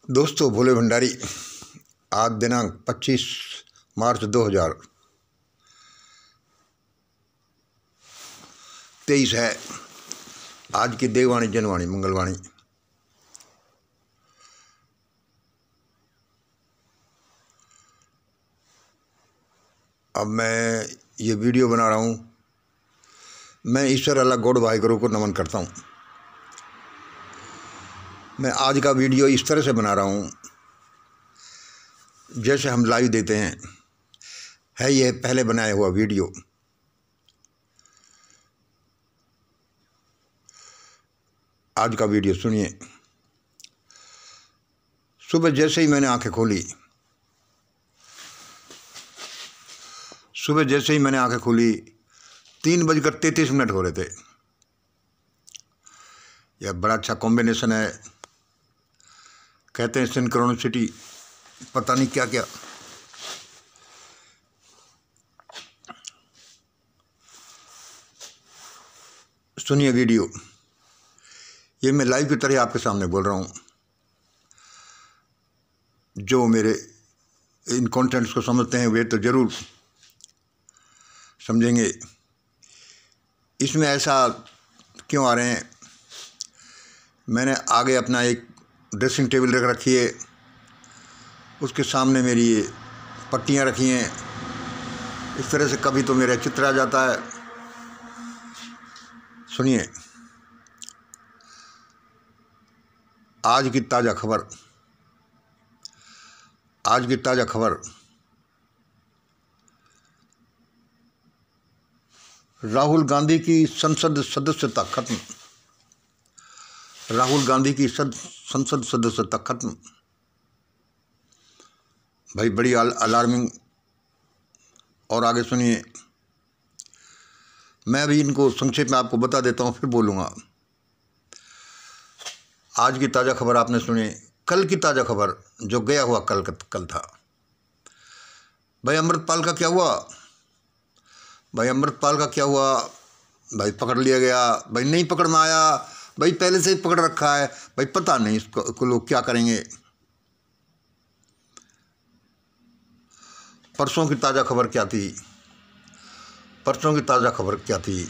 दोस्तों, भोले भंडारी। आज दिनांक 25 मार्च 2023 है। आज की देववाणी जनवाणी मंगलवाणी। अब मैं ये वीडियो बना रहा हूँ। मैं ईश्वर अल्लाह गौड़ भाई गुरु को नमन करता हूँ। मैं आज का वीडियो इस तरह से बना रहा हूँ जैसे हम लाइव देते हैं। ये पहले बनाया हुआ वीडियो। आज का वीडियो सुनिए। सुबह जैसे ही मैंने आंखें खोली, 3:33 हो रहे थे। यह बड़ा अच्छा कॉम्बिनेशन है। कहते हैं सिंक्रोनिसिटी, पता नहीं क्या क्या। सुनिए वीडियो। ये मैं लाइव की तरह आपके सामने बोल रहा हूँ। जो मेरे इन कंटेंट्स को समझते हैं वे तो ज़रूर समझेंगे। इसमें ऐसा क्यों आ रहे हैं। मैंने आगे अपना एक ड्रेसिंग टेबल रख रखी है, उसके सामने मेरी ये पट्टियाँ रखी हैं। इस तरह से कभी तो मेरा चित्र आ जाता है। सुनिए आज की ताज़ा खबर। राहुल गांधी की संसद सदस्यता खत्म। संसद सदस्यता खत्म। भाई बड़ी अलार्मिंग। और आगे सुनिए। मैं अभी इनको संक्षेप में आपको बता देता हूँ, फिर बोलूँगा। आज की ताज़ा खबर आपने सुनी। कल की ताज़ा खबर जो गया हुआ कल था। भाई अमृतपाल का क्या हुआ। भाई पकड़ लिया गया। भाई नहीं पकड़ में आया। भाई पहले से ही पकड़ रखा है। भाई पता नहीं इसको लोग क्या करेंगे। परसों की ताज़ा खबर क्या थी।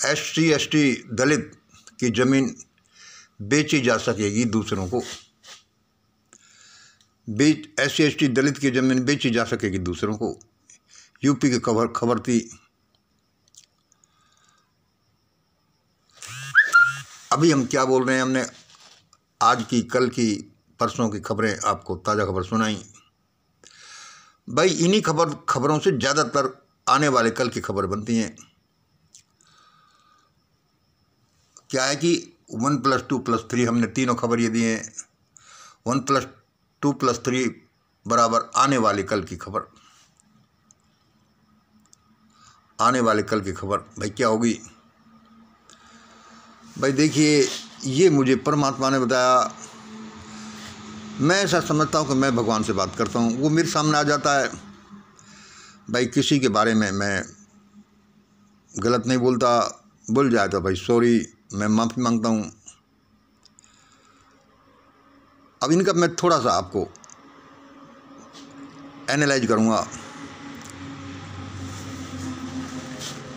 SC/ST दलित की ज़मीन बेची जा सकेगी दूसरों को। SC/ST दलित की ज़मीन बेची जा सकेगी दूसरों को। यूपी की खबर थी। अभी हम क्या बोल रहे हैं, हमने आज की, कल की, परसों की खबरें आपको ताज़ा खबर सुनाई। भाई इन्हीं खबरों से ज़्यादातर आने वाले कल की खबर बनती हैं। क्या है कि 1+2+3 हमने तीनों खबर ये दी हैं। 1+2+3 बराबर आने वाले कल की खबर। भाई क्या होगी। भाई देखिए, ये मुझे परमात्मा ने बताया। मैं ऐसा समझता हूँ कि मैं भगवान से बात करता हूँ, वो मेरे सामने आ जाता है। भाई किसी के बारे में मैं गलत नहीं बोलता। भूल जाए तो भाई सॉरी, मैं माफ़ी मांगता हूँ। अब इनका मैं थोड़ा सा आपको एनालाइज करूँगा।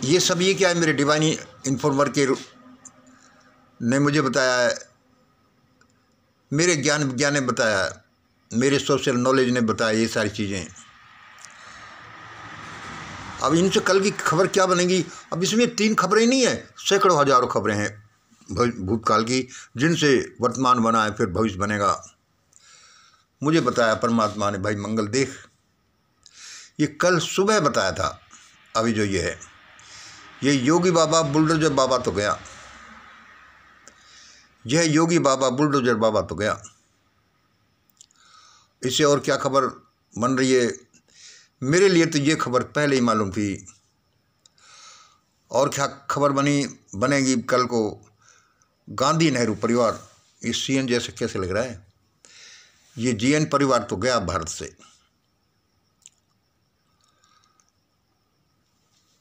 ये सब ये क्या है, मेरे डिवाइन इन्फॉर्मर के ने मुझे बताया है। मेरे ज्ञान विज्ञान ने बताया है। मेरे सोशल नॉलेज ने बताया ये सारी चीज़ें। अब इनसे कल की खबर क्या बनेगी। अब इसमें 3 खबरें नहीं है, सैकड़ों हजारों खबरें हैं भूतकाल की, जिनसे वर्तमान बना है, फिर भविष्य बनेगा। मुझे बताया परमात्मा ने। भाई मंगल देख, ये कल सुबह बताया था। अभी जो ये है, ये योगी बाबा बुलडोजर बाबा तो गया। इससे और क्या खबर बन रही है। मेरे लिए तो ये खबर पहले ही मालूम थी। और क्या खबर बनेगी कल को। गांधी नेहरू परिवार, ये CN जैसे कैसे लग रहा है। ये GN परिवार तो गया भारत से।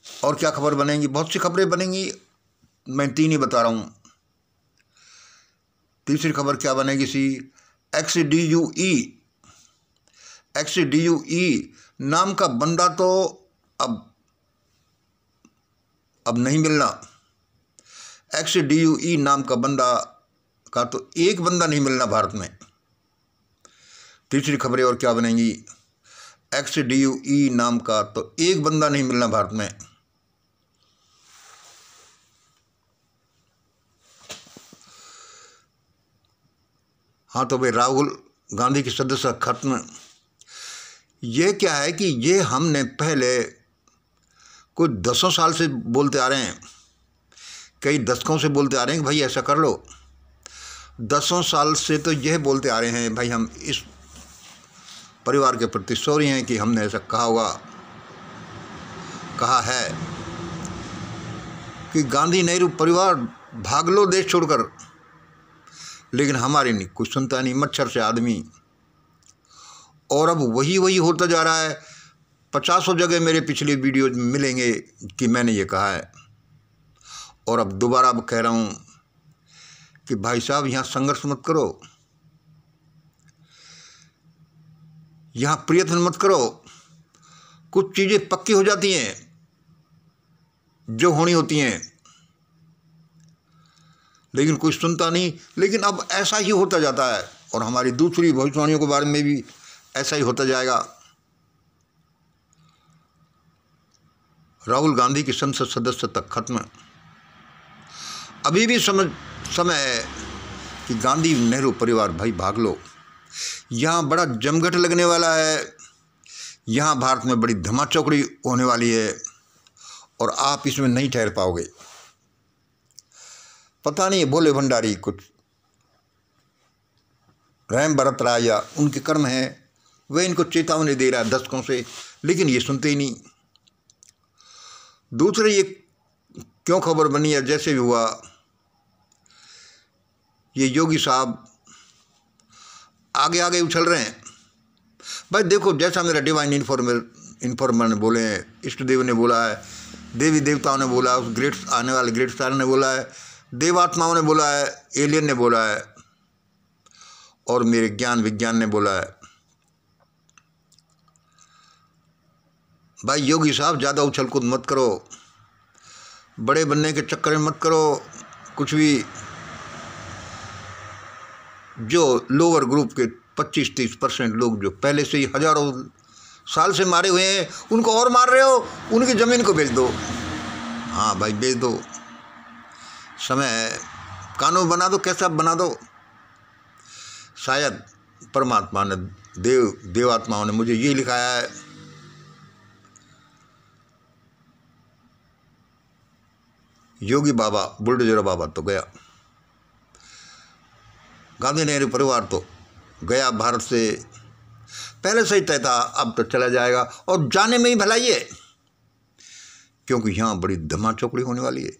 और क्या खबर बनेगी, बहुत सी खबरें बनेंगी। मैं 3 ही बता रहा हूँ। तीसरी खबर क्या बनेगी सी, XDUE नाम का बंदा तो अब नहीं मिलना। XDUE नाम का बंदा का तो एक बंदा नहीं मिलना भारत में। तीसरी खबरें और क्या बनेंगी, XDUE नाम का तो एक बंदा नहीं मिलना भारत में। हाँ तो भाई राहुल गांधी की सदस्यता खत्म। ये क्या है कि ये हमने पहले कुछ 10 साल से बोलते आ रहे हैं, कई दशकों से बोलते आ रहे हैं कि भाई ऐसा कर लो। 10 साल से तो यह बोलते आ रहे हैं भाई हम इस परिवार के प्रति सॉरी हैं कि हमने ऐसा कहा है कि गांधी नेहरू परिवार भाग लो देश छोड़कर, लेकिन हमारी नहीं कुछ सुनता नहीं, मच्छर से आदमी। और अब वही होता जा रहा है। 50 जगह मेरे पिछले वीडियो मिलेंगे कि मैंने ये कहा है, और अब दोबारा अब कह रहा हूँ कि भाई साहब यहाँ संघर्ष मत करो, यहाँ प्रयत्न मत करो। कुछ चीज़ें पक्की हो जाती हैं जो होनी होती हैं, लेकिन कोई सुनता नहीं। लेकिन अब ऐसा ही होता जाता है, और हमारी दूसरी भविष्यवाणियों के बारे में भी ऐसा ही होता जाएगा। राहुल गांधी की संसद सदस्यता खत्म। अभी भी समय है कि गांधी नेहरू परिवार भाई भाग लो। यहाँ बड़ा जमघट लगने वाला है, यहाँ भारत में बड़ी धमाचौकड़ी होने वाली है, और आप इसमें नहीं ठहर पाओगे। पता नहीं भोले भंडारी कुछ रहम बरत रहा या उनके कर्म हैं, वह इनको चेतावनी दे रहा है दशकों से, लेकिन ये सुनते ही नहीं। दूसरे ये क्यों खबर बनी है, जैसे भी हुआ ये योगी साहब आगे उछल रहे हैं। भाई देखो, जैसा मेरा डिवाइन इन्फॉर्मर ने बोले हैं, इष्ट देव ने बोला है, देवी देवताओं ने बोला, उस आने वाले ग्रेट स्टार ने बोला है, देवात्माओं ने बोला है, एलियन ने बोला है, और मेरे ज्ञान विज्ञान ने बोला है। भाई योगी साहब ज़्यादा उछल कूद मत करो, बड़े बनने के चक्कर में मत करो कुछ भी। जो लोअर ग्रुप के 25-30% लोग जो पहले से ही हजारों साल से मारे हुए हैं, उनको और मार रहे हो, उनकी ज़मीन को बेच दो। हाँ भाई बेच दो, समय है, कानून बना दो, कैसा बना दो। शायद परमात्मा ने देवात्माओं ने मुझे ये लिखाया है, योगी बाबा बुलडोजर बाबा तो गया, गांधी नेहरू परिवार तो गया भारत से, पहले से ही तय था, अब तो चला जाएगा, और जाने में ही भलाई है, क्योंकि यहाँ बड़ी धमाचौकड़ी होने वाली है।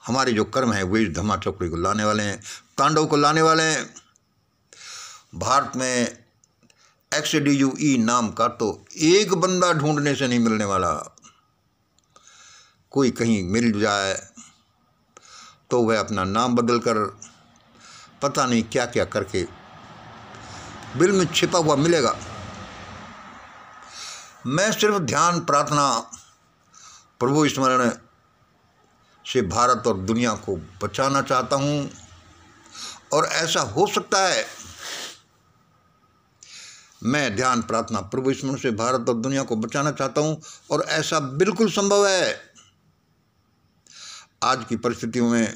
हमारे जो कर्म है वे इस धमाचौकड़ी को लाने वाले हैं, तांडव को लाने वाले हैं। भारत में XDUE नाम का तो एक बंदा ढूंढने से नहीं मिलने वाला। कोई कहीं मिल जाए तो वह अपना नाम बदल कर पता नहीं क्या क्या करके बिल में छिपा हुआ मिलेगा। मैं सिर्फ ध्यान, प्रार्थना, प्रभु स्मरण से भारत और दुनिया को बचाना चाहता हूँ, और ऐसा हो सकता है। मैं ध्यान, प्रार्थना, प्रभु स्मरण से भारत और दुनिया को बचाना चाहता हूँ, और ऐसा बिल्कुल संभव है। आज की परिस्थितियों में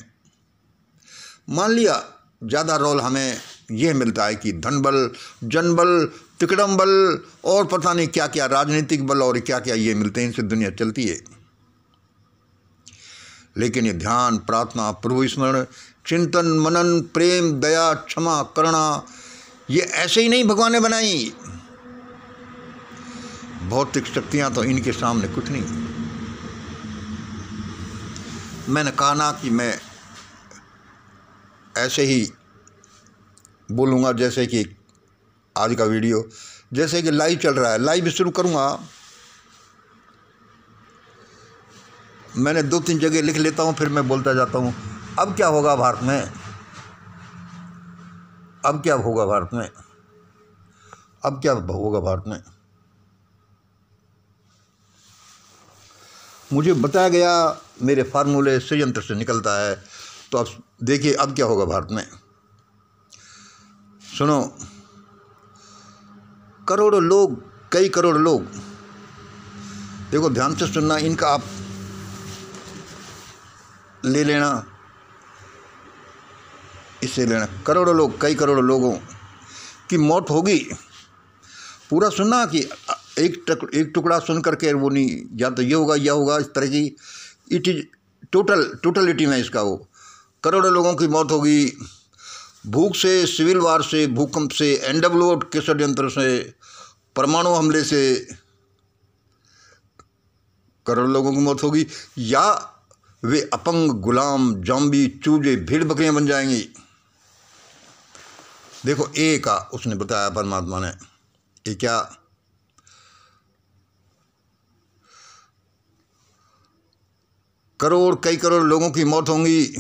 मान लिया ज़्यादा रोल हमें यह मिलता है कि धन बल, जन बल, तिकड़म बल, और पता नहीं क्या क्या राजनीतिक बल और क्या क्या ये मिलते हैं, इनसे दुनिया चलती है। लेकिन ये ध्यान, प्रार्थना, प्रभु स्मरण, चिंतन, मनन, प्रेम, दया, क्षमा, करुणा, ये ऐसे ही नहीं भगवान ने बनाई। भौतिक शक्तियाँ तो इनके सामने कुछ नहीं। मैंने कहा ना कि मैं ऐसे ही बोलूँगा जैसे कि आज का वीडियो, जैसे कि लाइव चल रहा है, लाइव शुरू करूँगा। मैंने 2-3 जगह लिख लेता हूँ, फिर मैं बोलता जाता हूँ। अब क्या होगा भारत में? अब क्या होगा भारत में? अब क्या होगा भारत में? मुझे बताया गया, मेरे फार्मूले षड्यंत्र से निकलता है। तो अब देखिए अब क्या होगा भारत में। सुनो, करोड़ों लोग, कई करोड़ लोग, देखो ध्यान से सुनना, इनका आप ले लेना, इससे लेना। करोड़ों लोग, कई करोड़ लोगों की मौत होगी। पूरा सुनना कि एक टुकड़ा सुन करके वो नहीं, या तो ये होगा या होगा, इस तरह की। इट इज टोटलिटी में इसका वो करोड़ों लोगों की मौत होगी। भूख से, सिविल वार से, भूकंप से, NWO के षड्यंत्र से, परमाणु हमले से करोड़ों लोगों की मौत होगी, या वे अपंग, गुलाम, जॉम्बी, चूजे, भेड़ बकरियां बन जाएंगी। देखो ए का उसने बताया परमात्मा ने, ये क्या? कई करोड़ लोगों की मौत होंगी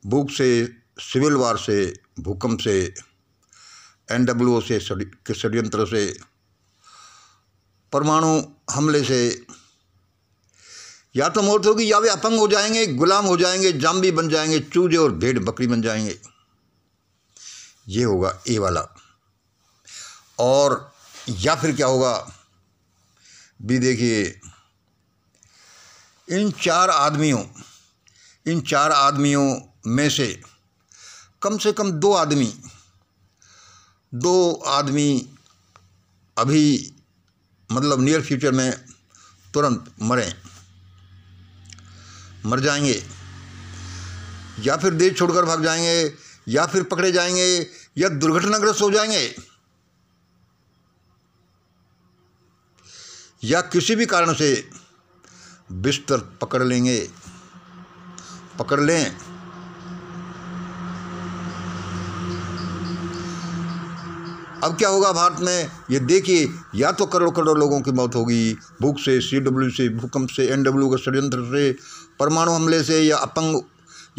भूख से, सिविल वार से, भूकंप से, NWO से के षड्यंत्र से, परमाणु हमले से। या तो मौत होगी, या वे अपंग हो जाएंगे, गुलाम हो जाएंगे, जाम्बी बन जाएंगे, चूजे और भेड़ बकरी बन जाएंगे। ये होगा ए वाला। और या फिर क्या होगा भी, देखिए इन चार आदमियों में से कम दो आदमी अभी मतलब नियर फ्यूचर में तुरंत मर जाएंगे, या फिर देश छोड़कर भाग जाएंगे, या फिर पकड़े जाएंगे, या दुर्घटनाग्रस्त हो जाएंगे, या किसी भी कारण से बिस्तर पकड़ लें। अब क्या होगा भारत में, ये देखिए। या तो करोड़ लोगों की मौत होगी भूख से, CW से, भूकंप से, NWO के षड्यंत्र से, परमाणु हमले से, या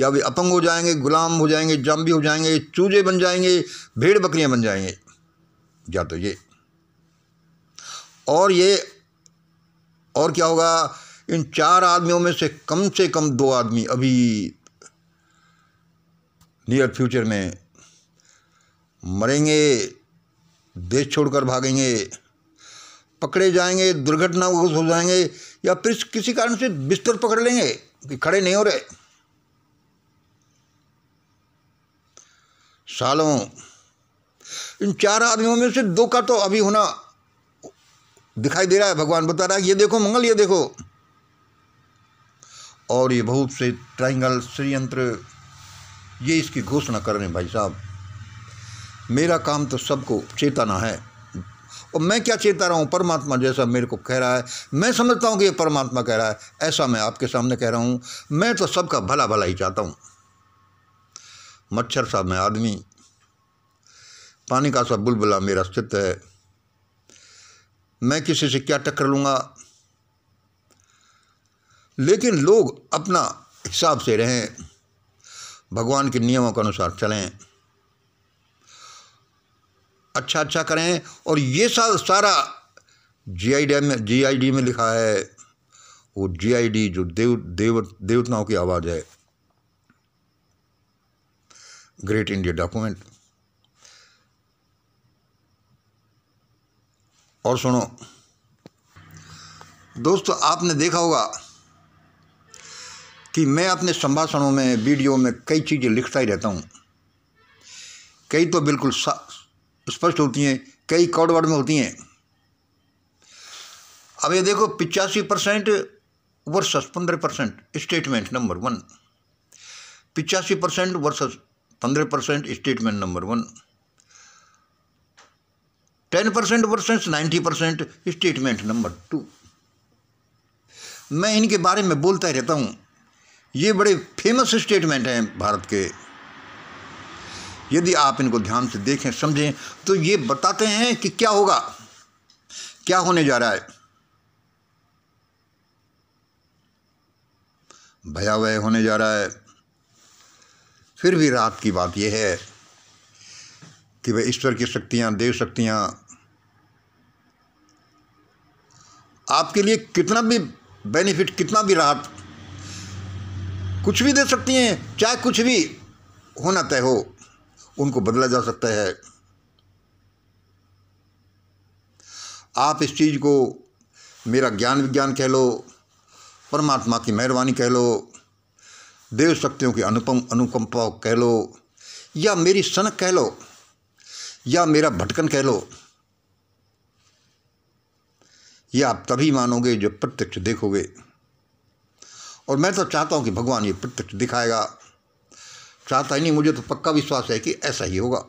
वे अपंग हो जाएंगे, गुलाम हो जाएंगे, जाम्बी हो जाएंगे, चूजे बन जाएंगे, भेड़ बकरियां बन जाएंगे। या तो ये और क्या होगा, इन चार आदमियों में से कम दो आदमी अभी नियर फ्यूचर में मरेंगे, देश छोड़कर भागेंगे, पकड़े जाएंगे, दुर्घटनाग्रस्त हो जाएंगे, या फिर किसी कारण से बिस्तर पकड़ लेंगे कि खड़े नहीं हो रहे सालों। इन चार आदमियों में से दो का तो अभी होना दिखाई दे रहा है। भगवान बता रहा है, ये देखो मंगल, ये देखो। और ये बहुत से ट्रायंगल, षड्यंत्र, ये इसकी घोषणा कर रहे हैं। भाई साहब, मेरा काम तो सबको चेताना है, और मैं क्या चेता रहा हूँ, परमात्मा जैसा मेरे को कह रहा है, मैं समझता हूँ कि ये परमात्मा कह रहा है, ऐसा मैं आपके सामने कह रहा हूँ। मैं तो सबका भला ही चाहता हूँ। मच्छर सा मैं आदमी, पानी का सा बुलबुला मेरा अस्तित्व है। मैं किसी से क्या टक्कर लूँगा? लेकिन लोग अपना हिसाब से रहें, भगवान के नियमों के अनुसार चलें, अच्छा करें। और ये सारा GID में लिखा है, वो GID जो देवताओं की आवाज़ है, ग्रेट इंडिया डॉक्यूमेंट। और सुनो दोस्तों, आपने देखा होगा कि मैं अपने संभाषणों में, वीडियो में कई चीज़ें लिखता ही रहता हूँ। कई तो बिल्कुल स्पष्ट होती हैं, कई कोड वर्ड में होती हैं। अब ये देखो, 85% versus 15% statement number 1। 85% versus 15% statement number 1। 10% versus 90% statement number 2। मैं इनके बारे में बोलता ही रहता हूँ। ये बड़े फेमस स्टेटमेंट हैं भारत के। यदि आप इनको ध्यान से देखें, समझें, तो ये बताते हैं कि क्या होगा, क्या होने जा रहा है। भयावह होने जा रहा है। फिर भी रात की बात यह है कि वह ईश्वर की शक्तियाँ, देव शक्तियाँ आपके लिए कितना भी बेनिफिट, कितना भी राहत, कुछ भी दे सकती हैं। चाहे कुछ भी होना तय हो, उनको बदला जा सकता है। आप इस चीज़ को मेरा ज्ञान विज्ञान कह लो, परमात्मा की मेहरबानी कह लो, देव शक्तियों की अनुकंपा कह लो, या मेरी सनक कह लो, या मेरा भटकन कह लो, यह आप तभी मानोगे जब प्रत्यक्ष देखोगे। और मैं तो चाहता हूं कि भगवान ये प्रत्यक्ष दिखाएगा। चाहता ही नहीं, मुझे तो पक्का विश्वास है कि ऐसा ही होगा।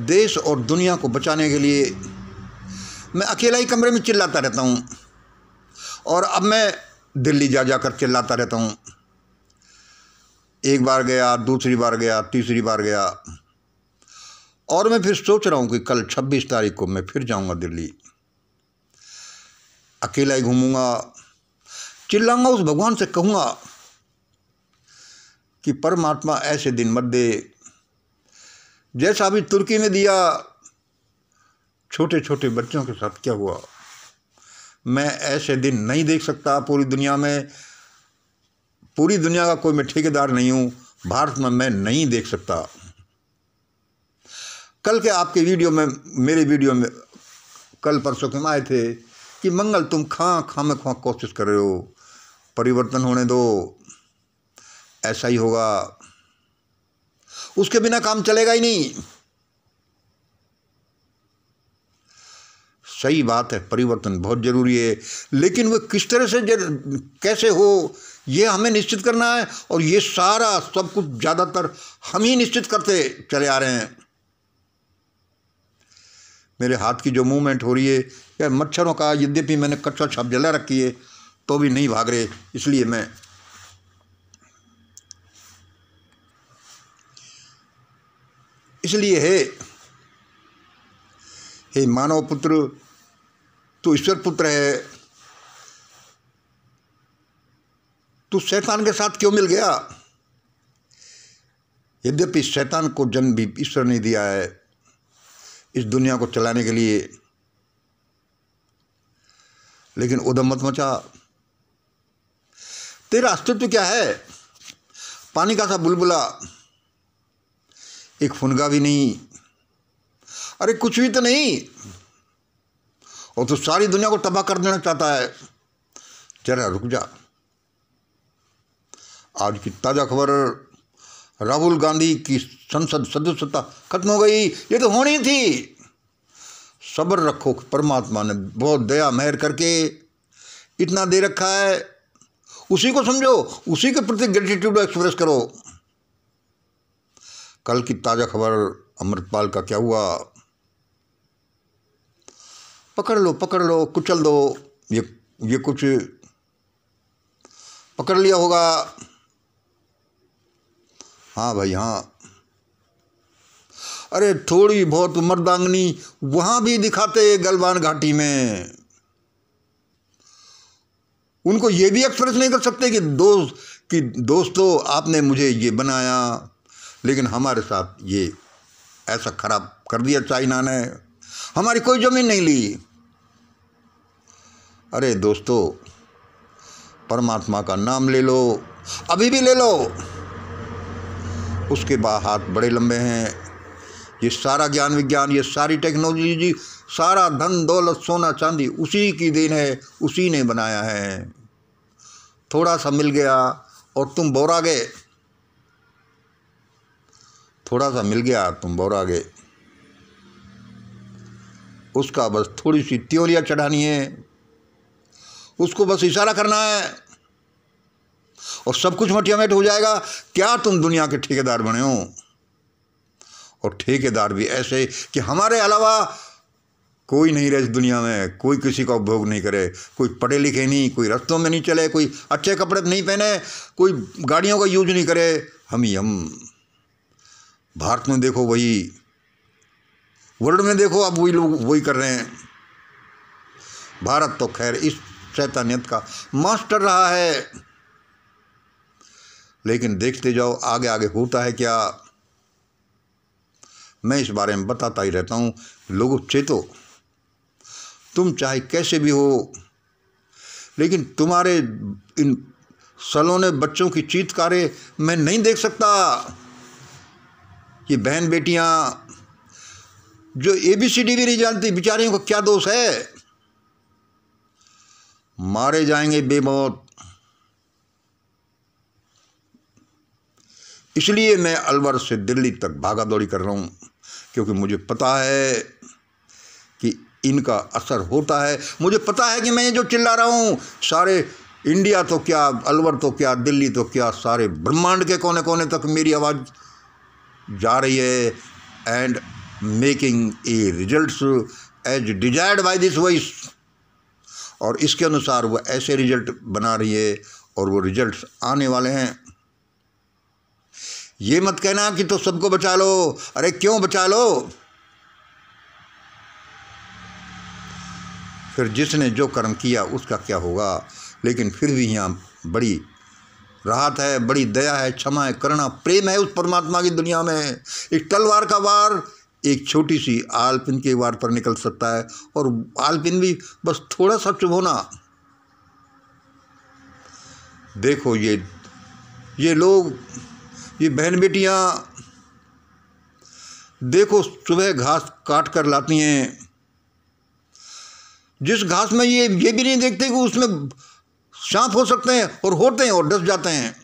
देश और दुनिया को बचाने के लिए मैं अकेला ही कमरे में चिल्लाता रहता हूं, और अब मैं दिल्ली जा जाकर चिल्लाता रहता हूं। एक बार गया, दूसरी बार गया, तीसरी बार गया, और मैं फिर सोच रहा हूं कि कल 26 तारीख को मैं फिर जाऊंगा दिल्ली। अकेला ही घूमूंगा, चिल्लाऊंगा, उस भगवान से कहूंगा कि परमात्मा ऐसे दिन मत दे जैसा अभी तुर्की में दिया। छोटे छोटे बच्चों के साथ क्या हुआ, मैं ऐसे दिन नहीं देख सकता पूरी दुनिया में। पूरी दुनिया का कोई मैं ठेकेदार नहीं हूं, भारत में मैं नहीं देख सकता। कल के आपके वीडियो में, मेरे वीडियो में कल परसों के में आए थे कि मंगल तुम खाम कोशिश कर रहे हो, परिवर्तन होने दो, ऐसा ही होगा, उसके बिना काम चलेगा ही नहीं। सही बात है, परिवर्तन बहुत जरूरी है, लेकिन वो किस तरह से कैसे हो ये हमें निश्चित करना है। और ये सारा सब कुछ ज़्यादातर हम ही निश्चित करते चले आ रहे हैं। मेरे हाथ की जो मूवमेंट हो रही है या मच्छरों का, यद्यपि मैंने कच्चा छाप जला रखी है तो भी नहीं भाग रहे, इसलिए मैं इसलिए हे मानव पुत्र, तू ईश्वर पुत्र है, तू शैतान के साथ क्यों मिल गया? यद्यपि शैतान को जन्म भी ईश्वर ने दिया है इस दुनिया को चलाने के लिए, लेकिन उधम मत मचा। तेरा अस्तित्व क्या है? पानी का सा बुलबुला, एक फुनगा भी नहीं, अरे कुछ भी तो नहीं, और तो सारी दुनिया को तबाह कर देना चाहता है। जरा रुक जा। आज की ताज़ा खबर, राहुल गांधी की संसद सदस्यता खत्म हो गई। ये तो होनी थी। सब्र रखो, परमात्मा ने बहुत दया मेहर करके इतना दे रखा है, उसी को समझो, उसी के प्रति ग्रेटिट्यूड एक्सप्रेस करो। कल की ताज़ा खबर, अमृतपाल का क्या हुआ? पकड़ लो, कुचल दो। ये कुछ पकड़ लिया होगा। हाँ भाई हाँ। अरे थोड़ी बहुत मर्दांगनी वहां भी दिखाते गलवान घाटी में। उनको ये भी एक्सप्रेस नहीं कर सकते कि दोस्तों आपने मुझे ये बनाया, लेकिन हमारे साथ ये ऐसा खराब कर दिया चाइना ने, हमारी कोई जमीन नहीं ली। अरे दोस्तों, परमात्मा का नाम ले लो, अभी भी ले लो। उसके बाद हाथ बड़े लंबे हैं। ये सारा ज्ञान विज्ञान, ये सारी टेक्नोलॉजी, सारा धन दौलत सोना चांदी उसी की देन है, उसी ने बनाया है। थोड़ा सा मिल गया और तुम बौरा गए, थोड़ा सा मिल गया तुम बौरा गए। उसका बस थोड़ी सी त्योरियाँ चढ़ानी है, उसको बस इशारा करना है और सब कुछ मटियामेट हो जाएगा। क्या तुम दुनिया के ठेकेदार बने हो? और ठेकेदार भी ऐसे कि हमारे अलावा कोई नहीं रहे इस दुनिया में, कोई किसी का उपभोग नहीं करे, कोई पढ़े लिखे नहीं, कोई रास्तों में नहीं चले, कोई अच्छे कपड़े नहीं पहने, कोई गाड़ियों का यूज नहीं करे। हम भारत में देखो वही, वर्ल्ड में देखो अब वही लोग वही कर रहे हैं। भारत तो खैर इस शैतानियत का मास्टर रहा है। लेकिन देखते जाओ आगे आगे होता है क्या। मैं इस बारे में बताता ही रहता हूँ। लोगों चेतो, तुम चाहे कैसे भी हो, लेकिन तुम्हारे इन सलोने बच्चों की चीत्कारें मैं नहीं देख सकता। ये बहन बेटियां जो ABCD भी नहीं जानती, बेचारियों को क्या दोष है, मारे जाएंगे बेमौत। इसलिए मैं अलवर से दिल्ली तक भागा दौड़ी कर रहा हूँ, क्योंकि मुझे पता है कि इनका असर होता है। मुझे पता है कि मैं ये जो चिल्ला रहा हूँ, सारे इंडिया तो क्या, अलवर तो क्या, दिल्ली तो क्या, सारे ब्रह्मांड के कोने कोने तक मेरी आवाज़ जा रही है। And making a results as desired by this voice. और इसके अनुसार वो ऐसे रिजल्ट बना रही है, और वो रिजल्ट्स आने वाले हैं। ये मत कहना कि तो सबको बचा लो। अरे क्यों बचा लो? फिर जिसने जो कर्म किया उसका क्या होगा। लेकिन फिर भी यहाँ बड़ी राहत है, बड़ी दया है, क्षमा है, करुणा, प्रेम है उस परमात्मा की दुनिया में। एक तलवार का वार एक छोटी सी आलपिन के वार पर निकल सकता है, और आलपिन भी बस थोड़ा सा चुभोना। देखो ये लोग, ये बहन बेटियां देखो सुबह घास काट कर लाती हैं। जिस घास में ये भी नहीं देखते कि उसमें सांप हो सकते हैं, और होते हैं और डस जाते हैं।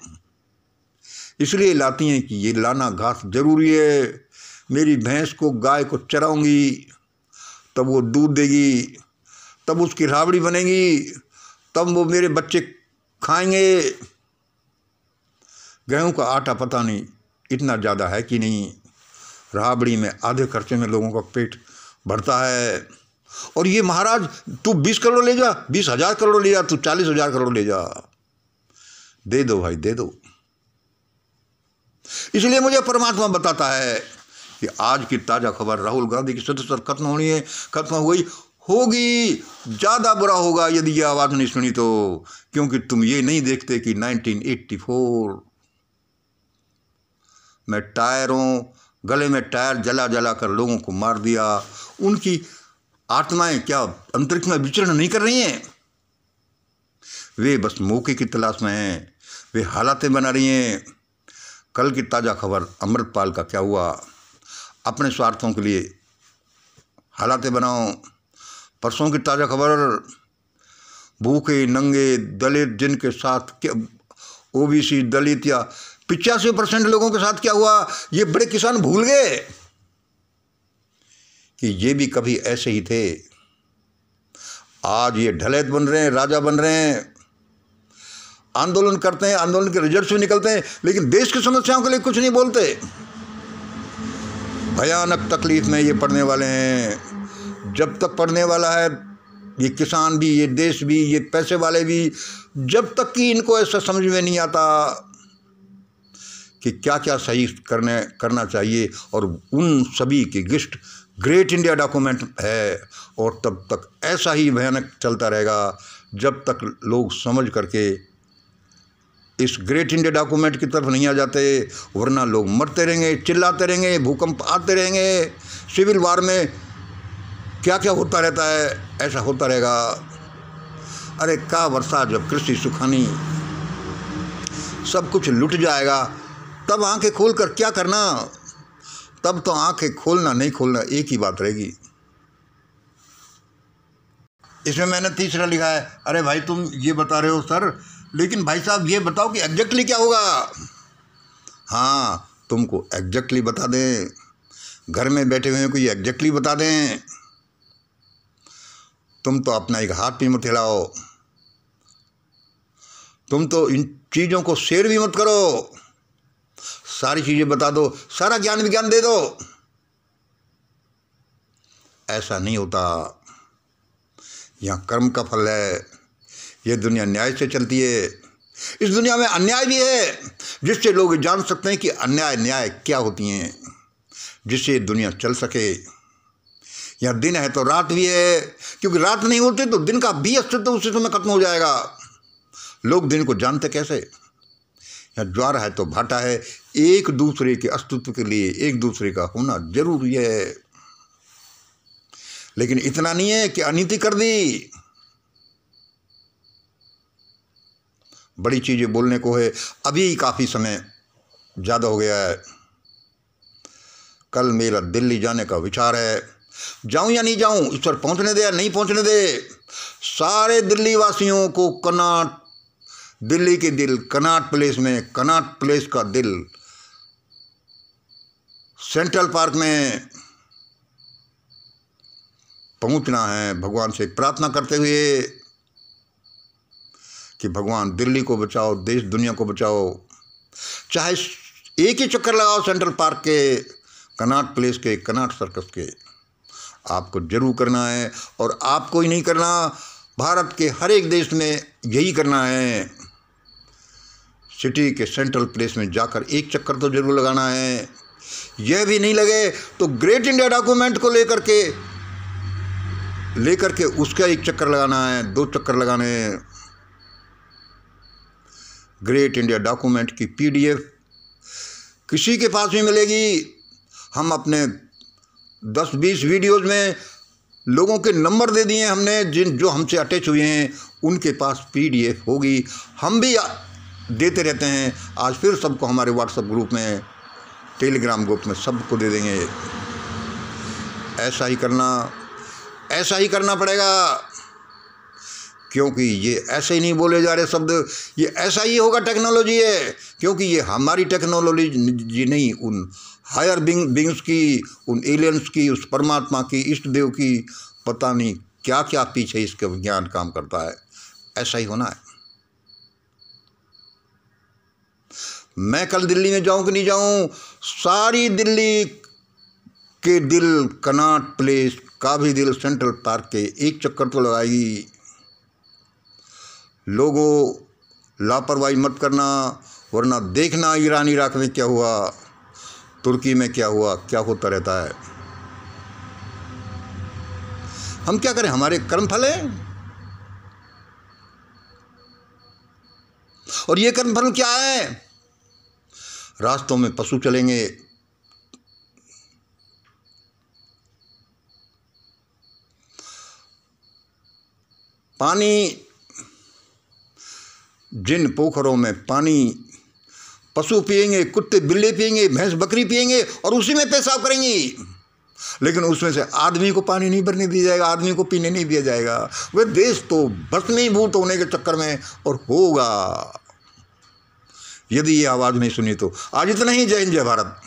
इसलिए लाती हैं कि ये लाना घास जरूरी है। मेरी भैंस को, गाय को चराऊंगी, तब वो दूध देगी, तब उसकी राबड़ी बनेगी, तब वो मेरे बच्चे खाएंगे। गेहूं का आटा पता नहीं इतना ज़्यादा है कि नहीं, राबड़ी में आधे खर्चे में लोगों का पेट भरता है। और ये महाराज तू 20 करोड़ ले जा, 20,000 करोड़ ले जा, तू 40,000 करोड़ ले जा, दे दो भाई दे दो। इसलिए मुझे परमात्मा बताता है कि आज की ताज़ा खबर, राहुल गांधी की सदस्यता खत्म होनी है, खत्म हो गई, होगी, ज़्यादा बुरा होगा यदि ये आवाज़ नहीं सुनी तो। क्योंकि तुम ये नहीं देखते कि 1984 में टायरों, गले में टायर जला जला कर लोगों को मार दिया। उनकी आत्माएं क्या अंतरिक्ष में विचरण नहीं कर रही हैं? वे बस मौके की तलाश में हैं, वे हालातें बना रही हैं। कल की ताज़ा खबर अमृतपाल का क्या हुआ, अपने स्वार्थों के लिए हालातें बनाओ। परसों की ताज़ा खबर भूखे नंगे दलित, जिनके साथ OBC दलित या 85% लोगों के साथ क्या हुआ, ये बड़े किसान भूल गए कि ये भी कभी ऐसे ही थे। आज ये ढलैत बन रहे हैं, राजा बन रहे हैं, आंदोलन करते हैं, आंदोलन के रिजल्ट्स भी निकलते हैं, लेकिन देश की समस्याओं के लिए कुछ नहीं बोलते। भयानक तकलीफ में ये पड़ने वाले हैं। जब तक पड़ने वाला है ये किसान भी, ये देश भी, ये पैसे वाले भी, जब तक कि इनको ऐसा समझ में नहीं आता कि क्या क्या सही करना चाहिए, और उन सभी की लिस्ट ग्रेट इंडिया डॉक्यूमेंट है। और तब तक ऐसा ही भयानक चलता रहेगा जब तक लोग समझ करके इस ग्रेट इंडिया डॉक्यूमेंट की तरफ नहीं आ जाते। वरना लोग मरते रहेंगे, चिल्लाते रहेंगे, भूकंप आते रहेंगे, सिविल वार में क्या क्या होता रहता है, ऐसा होता रहेगा। अरे का वर्षा जब कृषि सुखानी, सब कुछ लुट जाएगा, तब आंखें खोल कर क्या करना। तब तो आंखें खोलना नहीं खोलना एक ही बात रहेगी। इसमें मैंने तीसरा लिखा है, अरे भाई तुम ये बता रहे हो सर, लेकिन भाई साहब ये बताओ कि एग्जैक्टली क्या होगा। हाँ, तुमको एग्जैक्टली बता दें, घर में बैठे हुए को ये एग्जैक्टली बता दें। तुम तो अपना एक हाथ भी मत हिलाओ, तुम तो इन चीज़ों को शेयर भी मत करो, सारी चीज़ें बता दो, सारा ज्ञान विज्ञान दे दो। ऐसा नहीं होता। यहाँ कर्म का फल है, ये दुनिया न्याय से चलती है। इस दुनिया में अन्याय भी है, जिससे लोग जान सकते हैं कि अन्याय न्याय क्या होती हैं, जिससे दुनिया चल सके। या दिन है तो रात भी है, क्योंकि रात नहीं होती तो दिन का भी अस्तित्व उसी समय खत्म हो जाएगा। लोग दिन को जानते कैसे? या ज्वार है तो भाटा है, एक दूसरे के अस्तित्व के लिए एक दूसरे का होना जरूरी है। लेकिन इतना नहीं है कि अनीति कर दी। बड़ी चीजें बोलने को है, अभी काफी समय ज्यादा हो गया है। कल मेरा दिल्ली जाने का विचार है, जाऊं या नहीं जाऊं, इस पर पहुंचने दे या नहीं पहुंचने दे। सारे दिल्ली वासियों को कनॉट, दिल्ली के दिल कनॉट प्लेस में, कनॉट प्लेस का दिल सेंट्रल पार्क में पहुंचना है, भगवान से प्रार्थना करते हुए कि भगवान दिल्ली को बचाओ, देश दुनिया को बचाओ। चाहे एक ही चक्कर लगाओ सेंट्रल पार्क के, कनॉट प्लेस के, कनॉट सर्कस के, आपको जरूर करना है। और आपको ही नहीं करना, भारत के हर एक देश में यही करना है। सिटी के सेंट्रल प्लेस में जाकर एक चक्कर तो जरूर लगाना है। यह भी नहीं लगे तो ग्रेट इंडिया डॉक्यूमेंट को लेकर के उसका एक चक्कर लगाना है, 2 चक्कर लगाने हैं। ग्रेट इंडिया डॉक्यूमेंट की PDF किसी के पास भी मिलेगी। हम अपने 10-20 वीडियोज़ में लोगों के नंबर दे दिए हमने, जो हमसे अटैच हुए हैं उनके पास PDF होगी। हम भी देते रहते हैं। आज फिर सबको हमारे व्हाट्सएप ग्रुप में, टेलीग्राम ग्रुप में सबको दे देंगे। ऐसा ही करना पड़ेगा, क्योंकि ये ऐसे ही नहीं बोले जा रहे शब्द, ये ऐसा ही होगा। टेक्नोलॉजी है, क्योंकि ये हमारी टेक्नोलॉजी नहीं, उन हायर बींग्स की, उन एलियंस की, उस परमात्मा की, इष्ट देव की, पता नहीं क्या क्या पीछे इसके विज्ञान काम करता है। ऐसा ही होना है। मैं कल दिल्ली में जाऊं कि नहीं जाऊं, सारी दिल्ली के दिल कनॉट प्लेस का भी दिल सेंट्रल पार्क के एक चक्कर तो लगाएगी। लोगों लापरवाही मत करना, वरना देखना ईरान इराक में क्या हुआ, तुर्की में क्या हुआ, क्या होता रहता है। हम क्या करें, हमारे कर्म फल है। और ये कर्म फल क्या है? रास्तों में पशु चलेंगे, पानी, जिन पोखरों में पानी पशु पिएंगे, कुत्ते बिल्ली पिएंगे, भैंस बकरी पिएंगे और उसी में पेशाब करेंगी, लेकिन उसमें से आदमी को पानी नहीं भरने दिया जाएगा, आदमी को पीने नहीं दिया जाएगा। वह देश तो भस्मीभूत होने के चक्कर में और होगा, यदि ये आवाज़ नहीं सुनी तो। आज इतना ही। जय हिंद, जय भारत।